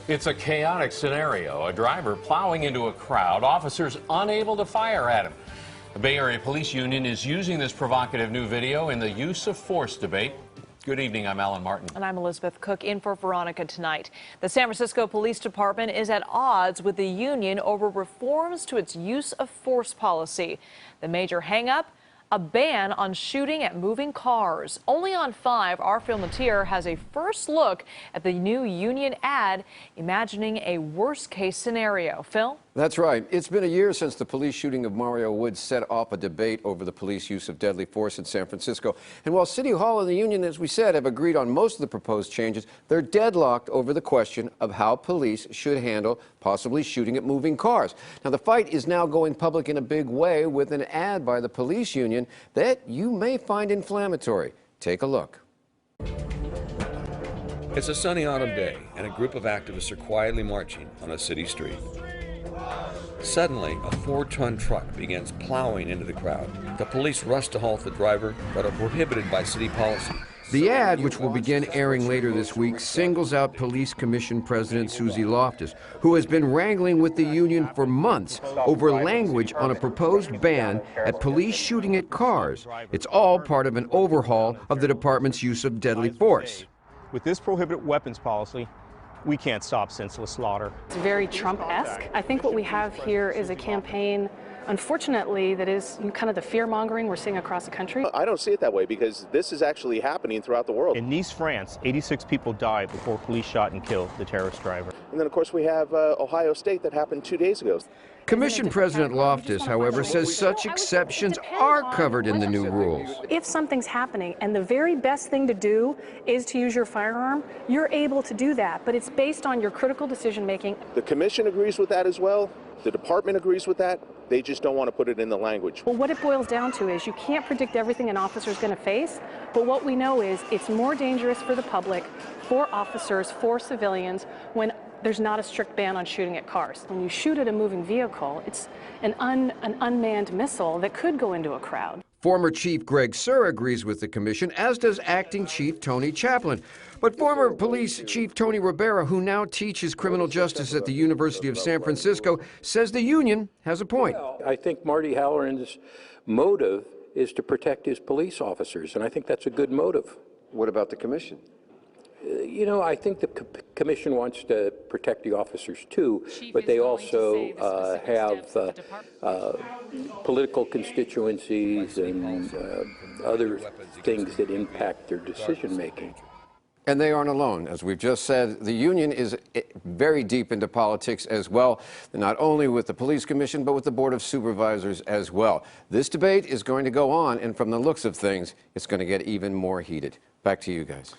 It's a chaotic scenario. A driver plowing into a crowd, officers unable to fire at him. The Bay Area Police Union is using this provocative new video in the use of force debate. Good evening, I'm Alan Martin. And I'm Elizabeth Cook in for Veronica tonight. The San Francisco Police Department is at odds with the union over reforms to its use of force policy. The major hangup? A ban on shooting at moving cars. Only on 5, our Phil Matier has a first look at the new union ad, imagining a worst-case scenario. Phil? That's right. It's been a year since the police shooting of Mario Woods set off a debate over the police use of deadly force in San Francisco. And while City Hall and the union, as we said, have agreed on most of the proposed changes, they're deadlocked over the question of how police should handle possibly shooting at moving cars. Now, the fight is now going public in a big way with an ad by the police union that you may find inflammatory. Take a look. It's a sunny autumn day, and a group of activists are quietly marching on a city street. Suddenly, a 4-ton truck begins plowing into the crowd. The police rush to halt the driver, but are prohibited by city policy. The ad, which will begin airing later this week, singles out Police Commission President Susie Loftus, who has been wrangling with the union for months over language on a proposed ban at police shooting at cars. It's all part of an overhaul of the department's use of deadly force. With this prohibited weapons policy, we can't stop senseless slaughter. It's very Trump-esque. I think what we have here is a campaign, unfortunately, that is kind of the fear-mongering we're seeing across the country. I don't see it that way because this is actually happening throughout the world. In Nice, France, 86 people died before police shot and killed the terrorist driver. And then, of course, we have Ohio State that happened 2 days ago. Commission President Loftus, however, says such exceptions are covered in the new rules. If something's happening and the very best thing to do is to use your firearm, you're able to do that, but it's based on your critical decision making. The commission agrees with that as well. The department agrees with that. They just don't want to put it in the language. Well, what it boils down to is you can't predict everything an officer is going to face, but what we know is it's more dangerous for the public, for officers, for civilians, when there's not a strict ban on shooting at cars. When you shoot at a moving vehicle, it's an unmanned missile that could go into a crowd. Former Chief Greg Suhr agrees with the commission, as does Acting Chief Tony Chaplin. But former Police Chief Tony Ribera, who now teaches criminal justice at the University of San Francisco, says the union has a point. I think Marty Halloran's motive is to protect his police officers, and I think that's a good motive. What about the commission? You know, I think the commission wants to protect the officers too, but they also have political constituencies and other things that impact their decision making. And they aren't alone. As we've just said, the union is very deep into politics as well, not only with the police commission, but with the Board of Supervisors as well. This debate is going to go on, and from the looks of things, it's going to get even more heated. Back to you guys.